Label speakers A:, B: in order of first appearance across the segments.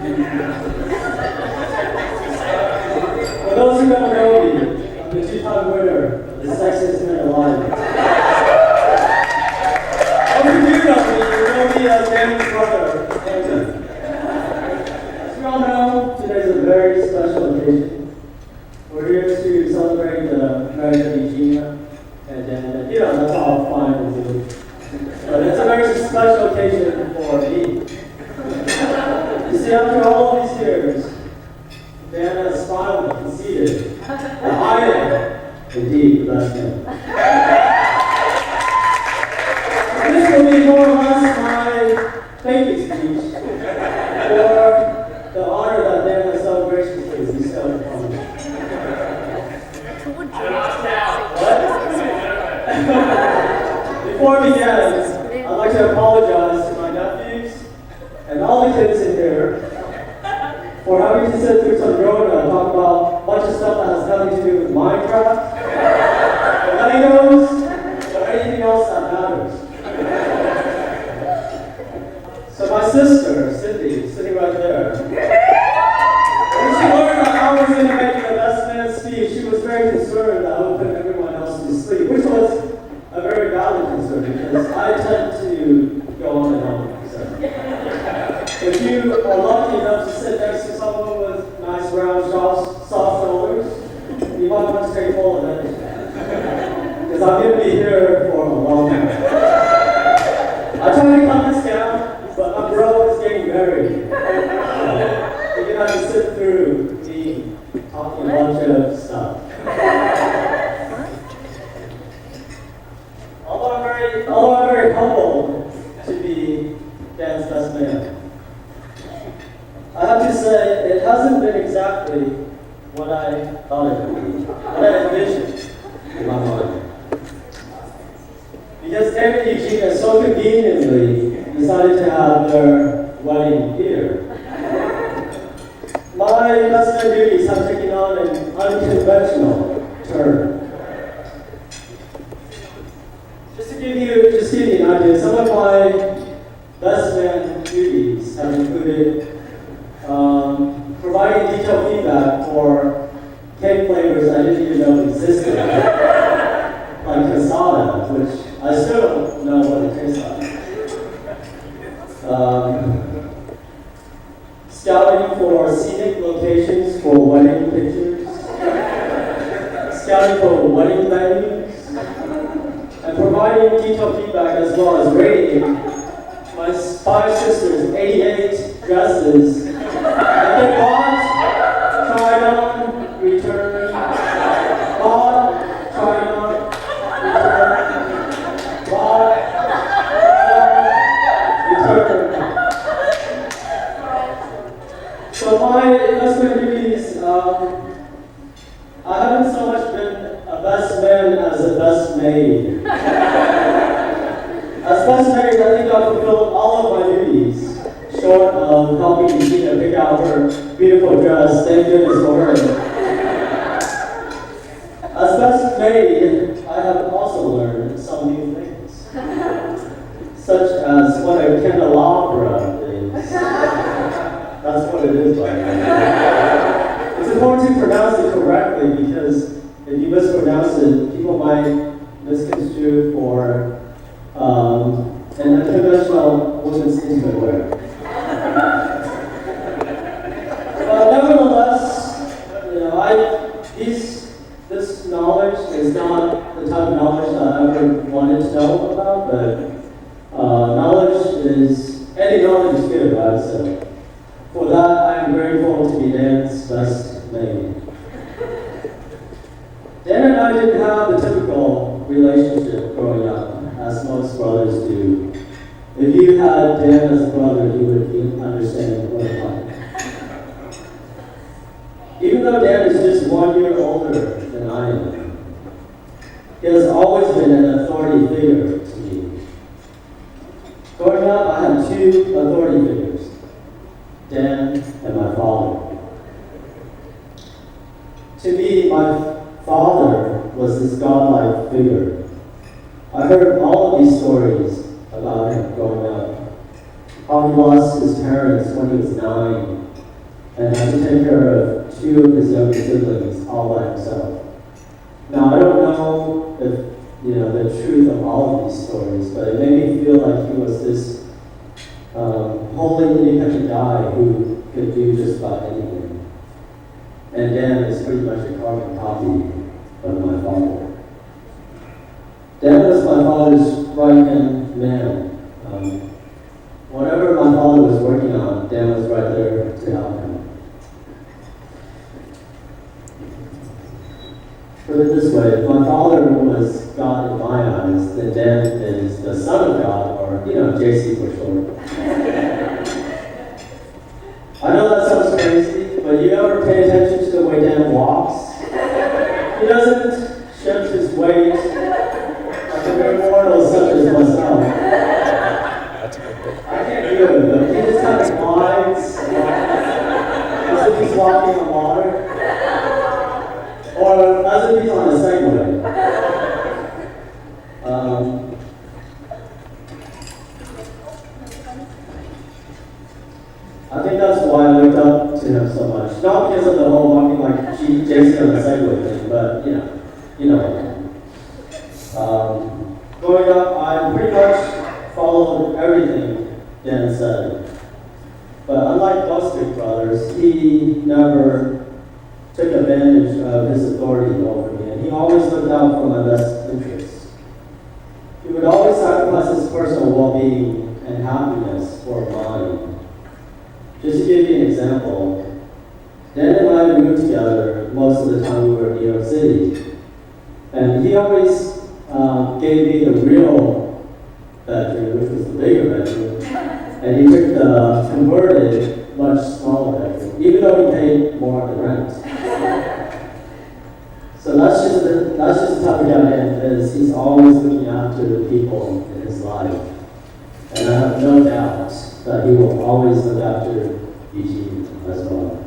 A: For those who don't know me, I'm the two-time winner of the Sexiest Man Alive. If you do know me as Danny's brother, Andrew. As we all know, today's a very special occasion. We're here to celebrate the marriage of Eugenia and Dan. That's all fine and good. But it's a very special occasion for me. You see, after all of these years, Dan has finally conceded that I am indeed the best man. This will be more or less my thank you speech for the honor that Dan has so graciously bestowed upon me. What? Before we begin, I'd like to apologize to my nephews and all the kids in here for having to sit through some growing up and talk about a bunch of stuff that has nothing to do with Minecraft, or Legos, or anything else that matters. So my sister, Cindy, sitting right there, when she learned that I was going to make the best man speech, she was very concerned that I would put everyone else to sleep, which was a very valid concern because I tend to go on and on. So. If you are lucky enough to sit next to someone with nice round, soft shoulders, you might want to take full advantage. Because I'm going to be here for a long time. I try to cut this down, but my bro is getting married. You're going to have to sit through me talking a bunch of stuff. Although I'm very humbled to be Dan's best man, I have to say it hasn't been exactly what I thought it would be, what I envisioned in my mind. Because Dan and Eugenia so conveniently decided to have their wedding here. My best man duties have taken on an unconventional turn. Just to give you an idea, some of my best man duties have included providing detailed feedback for cake flavors I didn't even know existed, like casada, which I still don't know what it tastes like. Scouting for scenic locations for wedding pictures, scouting for wedding venues, and providing detailed feedback as well as rating my 5 sisters' 88 dresses that they bought, tried on, returned, bought, tried on, returned, bought, returned. So my investment duties, I haven't so much been a best man as a best maid. As best maid, I think I've fulfilled all of my duties, short of helping Eugenia pick out her beautiful dress. Thank goodness for her. As best maid, I have also learned some new things, such as what a candelabra is. That's what it is, by the way. It's important to pronounce it correctly because if you mispronounce it, people might misconstrue for an unconventional women's intimate wear. But nevertheless, this knowledge is not the type of knowledge that I ever wanted to know about, but any knowledge is good, I would say. For that, I am grateful to be Dan's best maid. Dan and I didn't have the typical relationship growing up, as most brothers do. If you had Dan as a brother, you would understand what it's like. Even though Dan is just 1 year older than I am, he has always been an authority figure to me. Growing up, I had 2 authority figures, Dan and my father. To me, my father was this godlike figure. I heard all of these stories about him growing up. How he lost his parents when he was 9, and had to take care of two of his younger siblings all by himself. Now, I don't know if the truth of all of these stories, but it made me feel like he was this wholly independent guy who could do just about anything. And Dan is pretty much a carbon copy of my father. Dan was my father's right-hand man. Whatever my father was working on, Dan was right there to help him. Put it this way, if my father was God in my eyes, then Dan is the Son of God, or, JC for short. I know that sounds crazy, but you ever pay attention to the way Dan walks? He doesn't shift his weight like a mere mortal such as myself. I can't do it, but he just kind of glides as if he's walking on water, or as if he's on a Segway. I think that's why I looked up to him so much. Not because of the whole walking like Jason on the Segway thing, but you know what I mean. Growing up, I pretty much followed everything Dan said. But unlike most big brothers, he never took advantage of his authority over me, and he always looked out for my best interests. He would always sacrifice his personal well-being and happiness for mine. Just to give you an example, Dan and I moved together most of the time we were in New York City. And he always gave me the real bedroom, which was the bigger bedroom, and he took the converted, much smaller bedroom, even though he paid more on the rent. So that's just the type of guy Dan is. He's always looking after the people in his life. And I have no doubt that he will always look after Eugene as well.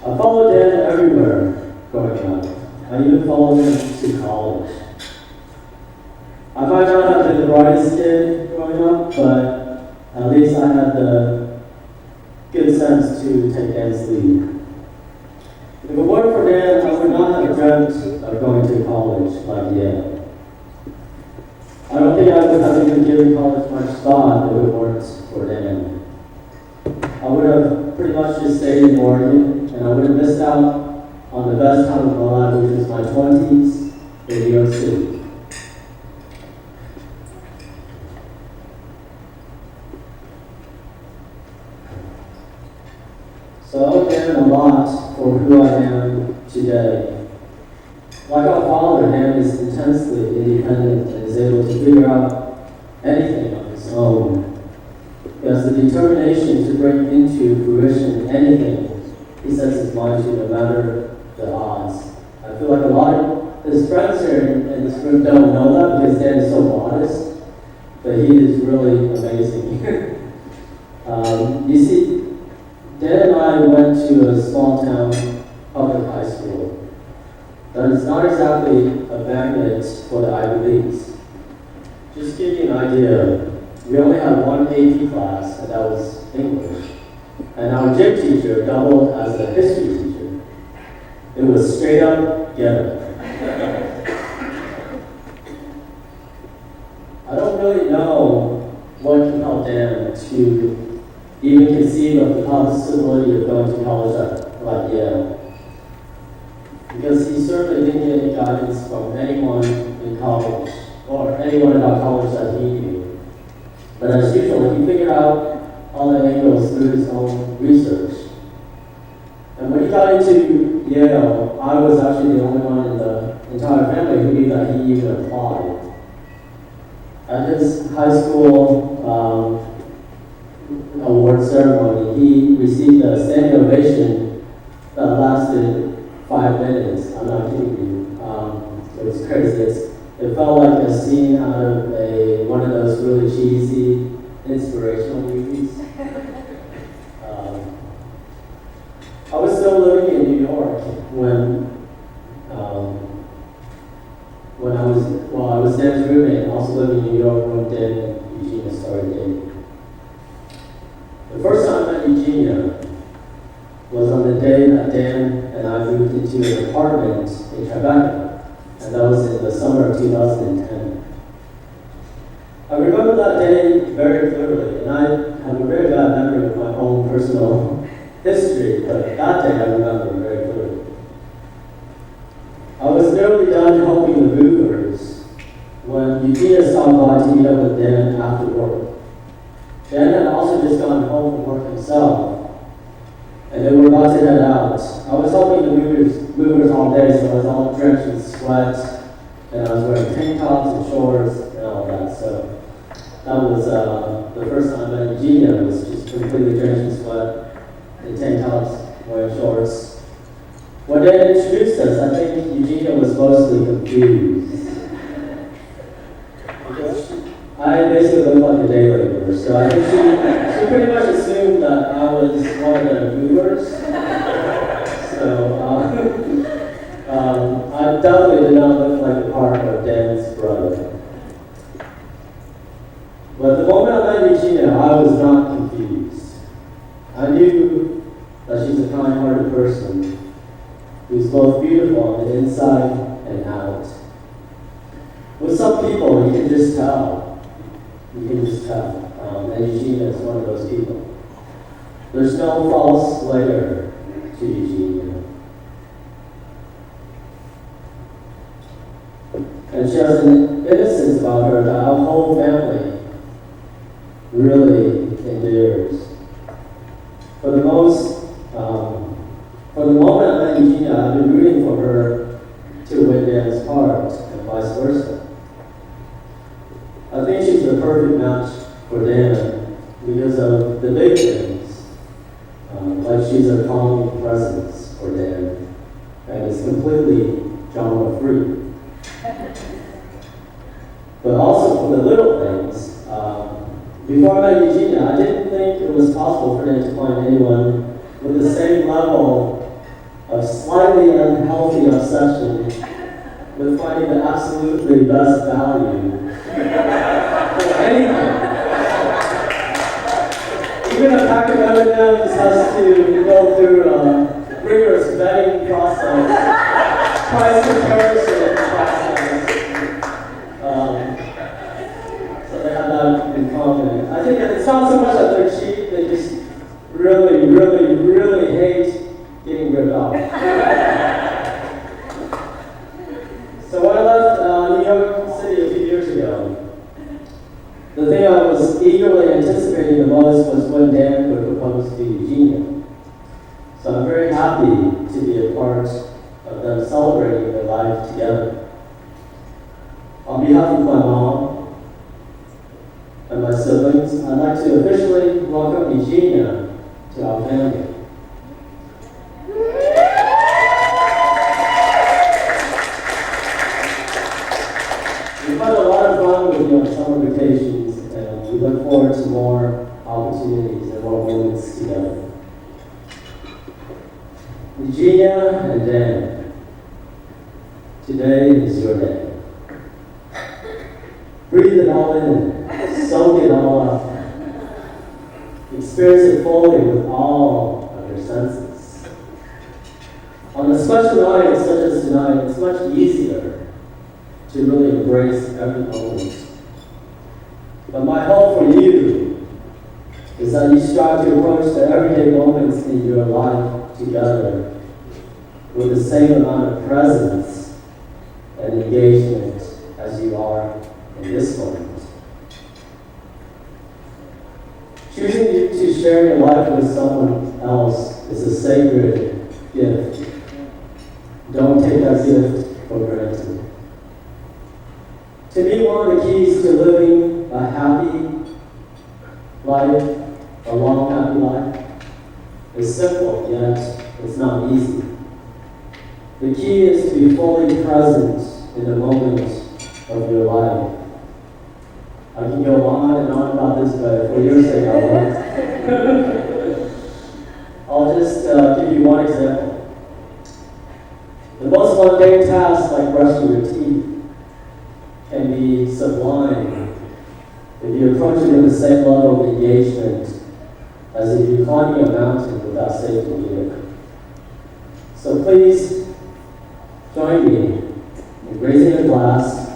A: I followed Dan everywhere growing up. I even followed him to college. I might not have been the brightest kid growing up, but at least I had the good sense to take Dan's lead. If it weren't for Dan, I would not have dreamt of going to college like Yale. I don't think I would have even given college much thought if it weren't for Dan. I would have pretty much just stayed in Oregon, and I would have missed out on the best time of my life, which was my 20s in New York City. So I owe Dan a lot for who I am today. Like our father, Dan is intensely independent and is able to figure out anything on his own. He has the determination to bring into fruition anything he sets his mind to, no matter the odds. I feel like a lot of his friends here in this room don't know that because Dan is so modest, but he is really amazing. You see, Dan and I went to a small town public high school that is not exactly a magnet for the Ivy Leagues. Just to give you an idea, we only had one AP class, and that was English. And our gym teacher doubled as a history teacher. It was straight up ghetto. I don't really know what compelled Dan to even conceive of the possibility of going to college like Yale. Because he certainly didn't get any guidance from anyone in college, or anyone about college that he knew. But as usual, he figured out all the angles through his own research. And when he got into Yale, I was actually the only one in the entire family who knew that he even applied. At his high school award ceremony, he received a standing ovation that lasted 5 minutes. I'm not kidding you. It was crazy. It felt like a scene out of one of those really cheesy inspirational movies. I was still living in New York when I was Dan's roommate, also living in New York when Dan Dan and Eugenia started dating. The first time I met Eugenia was on the day that Dan and I moved into an apartment in Tribeca, and that was in the summer of 2010. I remember that day very clearly, and I have a very bad memory of my own personal history, but that day I remember very clearly. I was nearly done helping the movers when Eugenia stopped by to meet up with Dan after work. Dan had also just gotten home from work himself, and they were about to head out. I was helping the movers all day, so I was all drenched in sweat, and I was wearing tank tops and shorts and all that. So that was the first time I met Eugenia. Was just completely drenched in sweat, in tank tops, wearing shorts. When they introduced us, I think Eugenia was mostly confused. I basically looked like a day laborer, so I think she pretty much assumed that I was one of the movers. So I definitely did not look like the part of Dan's brother. But the moment I met Eugenia, I was not confused. I knew that she's a kind-hearted person who's both beautiful on the inside and out. With some people, you can just tell. You can just tell. And Eugenia is one of those people. There's no false layer to Eugenia. And she has an innocence about her that our whole family really endears. For the moment I met Eugenia, I've been rooting for her to win Dan's heart and vice versa. I think she's the perfect match for Dan because of the big things. Like she's a calming presence for Dan and is completely drama-free. But also for the little things. Before I met Eugenia, I didn't think it was possible for Dan to find anyone with the same level of slightly unhealthy obsession with finding the absolutely best value for anything. Even a pack of M&Ms has to go through a rigorous vetting process, price comparison process. So they have that in common. I think it's not so much that they're cheap, they just really, really, really hate getting ripped off. So when I left New York City a few years ago, the thing I was eagerly anticipating the most was when Dan would propose to Eugenia. So I'm very happy to be a part of them celebrating their life together. On behalf of my mom and my siblings, I'd like to officially welcome Eugenia to our family. We've had a lot of fun with you on summer vacations, and we look forward to more opportunities and more moments together. Eugenia and Dan, today is your day. Breathe it all in, soak it all up. Experience it fully with all of your senses. On a special night such as tonight, it's much easier to really embrace every moment. But my hope for you is that you strive to approach the everyday moments in your life together with the same amount of presence and engagement as you are in this moment. Choosing to share your life with someone else is a sacred gift. Don't take that gift for granted. To me, one of the keys to living a happy life, a long, happy life, is simple, yet it's not easy. The key is to be fully present in the moment of your life. I can go on and on about this, but for your sake, I won't. I'll just give you one example. The most mundane tasks, like brushing your teeth, can be sublime if if you approach it with the same level of engagement as if you're climbing a mountain without safety gear. So please join me in raising a glass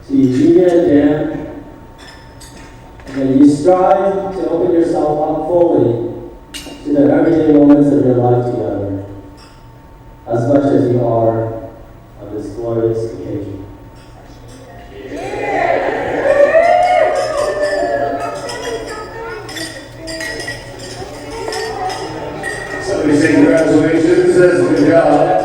A: to Eugenia and Dan, and then you strive to open yourself up fully to the everyday moments of your life together, as much as you are on this glorious occasion.
B: Somebody say congratulations, says good job.